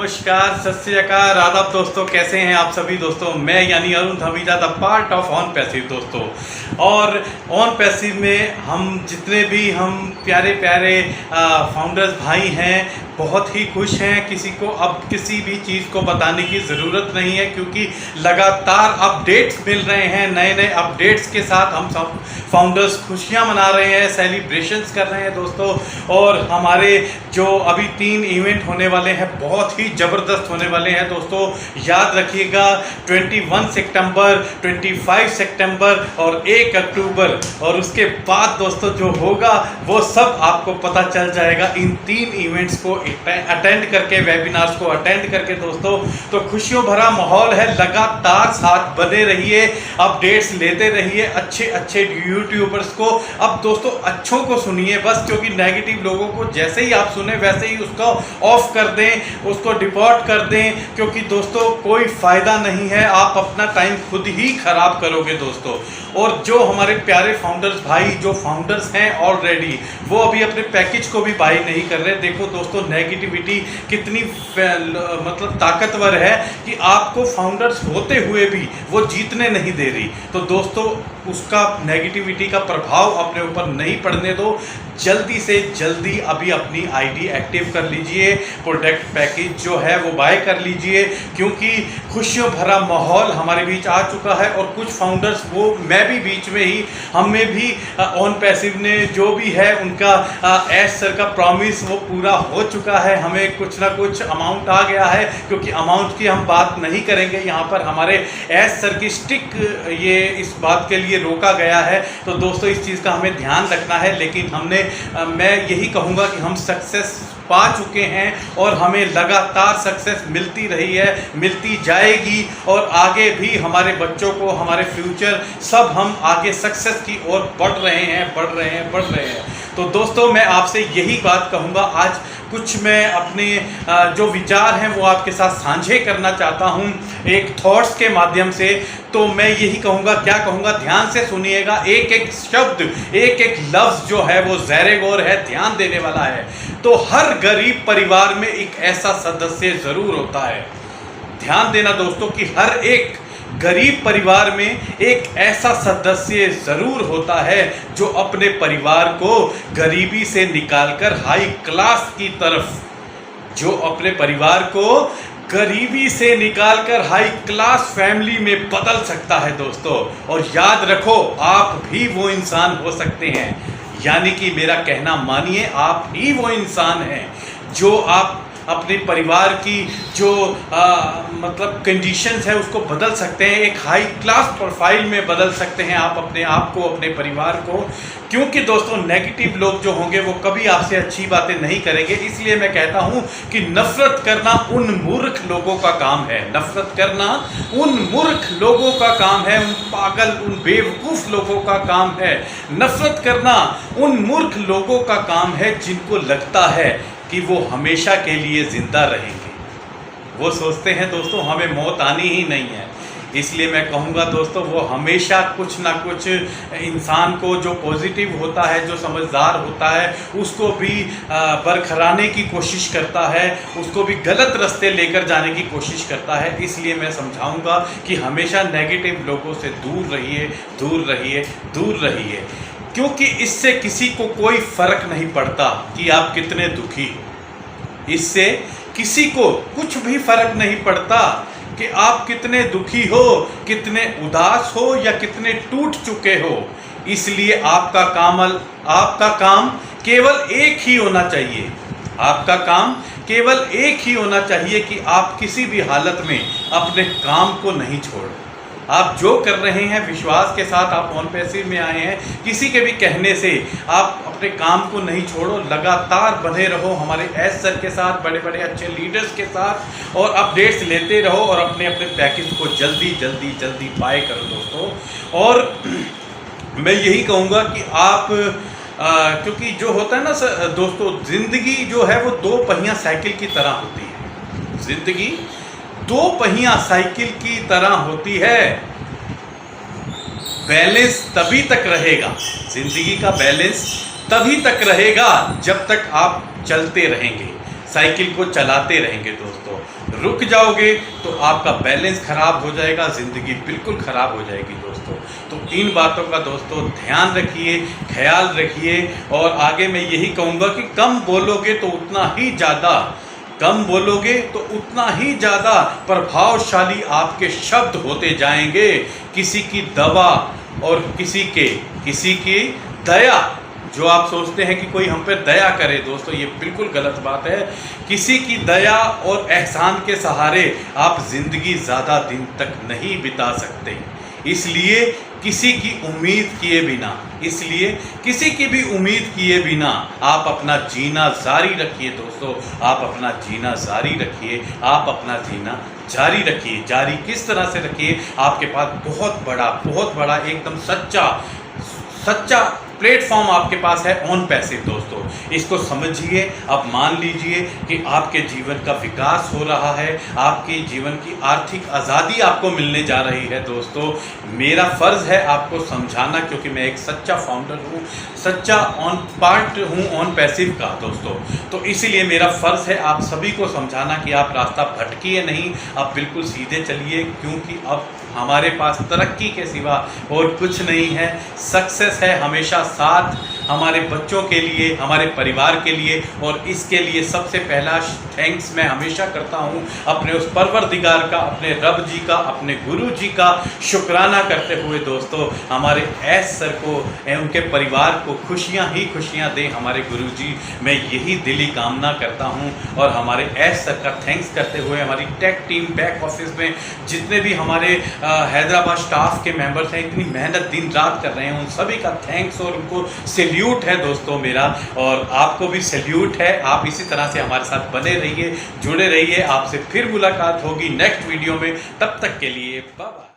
नमस्कार, सत श्री अकाल, आदाब दोस्तों। कैसे हैं आप सभी दोस्तों। मैं यानी Arun Dhamija the part of on passive दोस्तों। और ऑन पैसिव में हम जितने भी हम प्यारे प्यारे फाउंडर्स भाई हैं बहुत ही खुश हैं। किसी को अब किसी भी चीज़ को बताने की ज़रूरत नहीं है क्योंकि लगातार अपडेट्स मिल रहे हैं। नए नए अपडेट्स के साथ हम सब फाउंडर्स खुशियां मना रहे हैं, सेलिब्रेशंस कर रहे हैं दोस्तों। और हमारे जो अभी 3 इवेंट होने वाले हैं बहुत ही ज़बरदस्त होने वाले हैं दोस्तों। याद रखिएगा 21 सितंबर, 25 सितंबर और 1 अक्टूबर। और उसके बाद दोस्तों जो होगा वो सब आपको पता चल जाएगा इन 3 इवेंट्स को अटेंड करके, वेबिनार्स को अटेंड करके दोस्तों। तो खुशियों भरा माहौल है। लगातार साथ बने रहिए, अपडेट्स लेते रहिए अच्छे अच्छे यूट्यूबर्स को। अब दोस्तों अच्छों को सुनिए बस, क्योंकि नेगेटिव लोगों को जैसे ही आप सुने वैसे ही उसको ऑफ कर दें, उसको डिपोर्ट कर दें, क्योंकि दोस्तों कोई फ़ायदा नहीं है। आप अपना टाइम खुद ही खराब करोगे दोस्तों। और जो हमारे प्यारे फाउंडर्स भाई जो फाउंडर्स हैं ऑलरेडी, वो अभी अपने पैकेज को भी बाई नहीं कर रहे। देखो दोस्तों नेगेटिविटी कितनी मतलब ताकतवर है कि आपको फाउंडर्स होते हुए भी वो जीतने नहीं दे रही। तो दोस्तों उसका नेगेटिविटी का प्रभाव अपने ऊपर नहीं पड़ने दो। जल्दी से जल्दी अभी अपनी आईडी एक्टिव कर लीजिए, प्रोडक्ट पैकेज जो है वो बाय कर लीजिए, क्योंकि खुशियों भरा माहौल हमारे बीच आ चुका है। और कुछ फाउंडर्स, वो मैं भी बीच में ही, हमें भी ऑन पैसिव ने जो भी है उनका एस सर का प्रॉमिस वो पूरा हो चुका है। हमें कुछ ना कुछ अमाउंट आ गया है, क्योंकि अमाउंट की हम बात नहीं करेंगे यहाँ पर। हमारे एस सर की स्टिक ये इस बात के लिए रोका गया है। तो दोस्तों इस चीज़ का हमें ध्यान रखना है। लेकिन मैं यही कहूँगा कि हम सक्सेस पा चुके हैं और हमें लगातार सक्सेस मिलती रही है, मिलती जाएगी। और आगे भी हमारे बच्चों को, हमारे फ्यूचर सब हम आगे सक्सेस की ओर बढ़ रहे हैं। तो दोस्तों मैं आपसे यही बात कहूँगा। आज कुछ मैं अपने जो विचार हैं वो आपके साथ साझे करना चाहता हूँ एक थॉट्स के माध्यम से। तो मैं यही कहूँगा, क्या कहूँगा, ध्यान से सुनिएगा। एक एक शब्द, एक एक लफ्ज़ जो है वो ज़ैरे गौर है, ध्यान देने वाला है। तो हर गरीब परिवार में एक ऐसा सदस्य ज़रूर होता है। ध्यान देना दोस्तों कि हर एक गरीब परिवार में एक ऐसा सदस्य ज़रूर होता है जो अपने परिवार को गरीबी से निकालकर हाई क्लास की तरफ, जो अपने परिवार को गरीबी से निकालकर हाई क्लास फैमिली में बदल सकता है दोस्तों। और याद रखो आप भी वो इंसान हो सकते हैं। यानी कि मेरा कहना मानिए, आप ही वो इंसान हैं जो आप अपने परिवार की जो मतलब कंडीशंस है उसको बदल सकते हैं। एक हाई क्लास प्रोफाइल में बदल सकते हैं आप अपने आप को, अपने परिवार को। क्योंकि दोस्तों नेगेटिव लोग जो होंगे वो कभी आपसे अच्छी बातें नहीं करेंगे। इसलिए मैं कहता हूं कि नफरत करना उन मूर्ख लोगों का काम है। नफरत करना उन मूर्ख लोगों का काम है, उन पागल, उन बेवकूफ़ लोगों का काम है। नफरत करना उन मूर्ख लोगों का काम है जिनको लगता है कि वो हमेशा के लिए ज़िंदा रहेंगे। वो सोचते हैं दोस्तों हमें मौत आनी ही नहीं है। इसलिए मैं कहूँगा दोस्तों वो हमेशा कुछ ना कुछ इंसान को जो पॉजिटिव होता है, जो समझदार होता है, उसको भी बरखराने की कोशिश करता है, उसको भी गलत रास्ते लेकर जाने की कोशिश करता है। इसलिए मैं समझाऊँगा कि हमेशा नेगेटिव लोगों से दूर रहिए, दूर रहिए, दूर रहिए। क्योंकि इससे किसी को कोई फ़र्क नहीं पड़ता कि आप कितने दुखी हो। इससे किसी को कुछ भी फ़र्क नहीं पड़ता कि आप कितने दुखी हो, कितने उदास हो या कितने टूट चुके हो। इसलिए आपका काम केवल एक ही होना चाहिए। आपका काम केवल एक ही होना चाहिए कि आप किसी भी हालत में अपने काम को नहीं छोड़ो। आप जो कर रहे हैं विश्वास के साथ, आप ऑन पैसिव में आए हैं, किसी के भी कहने से आप अपने काम को नहीं छोड़ो। लगातार बने रहो हमारे एस सर के साथ, बड़े बड़े अच्छे लीडर्स के साथ, और अपडेट्स लेते रहो और अपने अपने पैकेज को जल्दी जल्दी जल्दी बाय करो दोस्तों। और मैं यही कहूँगा कि आप क्योंकि जो होता है ना दोस्तों, ज़िंदगी जो है वो 2 पहिया साइकिल की तरह होती है। ज़िंदगी 2 पहिया साइकिल की तरह होती है। बैलेंस तभी तक रहेगा, जिंदगी का बैलेंस तभी तक रहेगा जब तक आप चलते रहेंगे, साइकिल को चलाते रहेंगे दोस्तों। रुक जाओगे तो आपका बैलेंस खराब हो जाएगा, ज़िंदगी बिल्कुल ख़राब हो जाएगी दोस्तों। तो इन बातों का दोस्तों ध्यान रखिए, ख्याल रखिए। और आगे मैं यही कहूँगा कि कम बोलोगे तो उतना ही ज़्यादा प्रभावशाली आपके शब्द होते जाएंगे। किसी की दवा और किसी की दया, जो आप सोचते हैं कि कोई हम पे दया करे दोस्तों, ये बिल्कुल गलत बात है। किसी की दया और एहसान के सहारे आप ज़िंदगी ज़्यादा दिन तक नहीं बिता सकते। इसलिए किसी की भी उम्मीद किए बिना आप अपना जीना जारी रखिए दोस्तों। आप अपना जीना जारी रखिए, आप अपना जीना जारी रखिए। जारी किस तरह से रखिए? आपके पास बहुत बड़ा एकदम सच्चा प्लेटफॉर्म आपके पास है ऑन पैसिव दोस्तों। इसको समझिए। अब मान लीजिए कि आपके जीवन का विकास हो रहा है, आपके जीवन की आर्थिक आज़ादी आपको मिलने जा रही है दोस्तों। मेरा फ़र्ज़ है आपको समझाना, क्योंकि मैं एक सच्चा फाउंडर हूँ, सच्चा ऑन पैसिव का दोस्तों। तो इसीलिए मेरा फ़र्ज़ है आप सभी को समझाना कि आप रास्ता भटकिए नहीं, आप बिल्कुल सीधे चलिए। क्योंकि अब हमारे पास तरक्की के सिवा और कुछ नहीं है। सक्सेस है हमेशा साथ, हमारे बच्चों के लिए, हमारे परिवार के लिए। और इसके लिए सबसे पहला थैंक्स मैं हमेशा करता हूँ अपने उस परवरदिगार का, अपने रब जी का, अपने गुरु जी का शुक्राना करते हुए दोस्तों। हमारे एस सर को, उनके परिवार को खुशियाँ ही खुशियाँ दें हमारे गुरु जी, मैं यही दिली कामना करता हूँ। और हमारे एस सर का थैंक्स करते हुए हमारी टेक टीम बैक ऑफिस में जितने भी हमारे हैदराबाद स्टाफ के मेंबर्स हैं, इतनी मेहनत दिन रात कर रहे हैं, उन सभी का थैंक्स और उनको सैल्यूट है दोस्तों मेरा। और आपको भी सैल्यूट है। आप इसी तरह से हमारे साथ बने रहिए, जुड़े रहिए। आपसे फिर मुलाकात होगी नेक्स्ट वीडियो में। तब तक के लिए बाय बाय।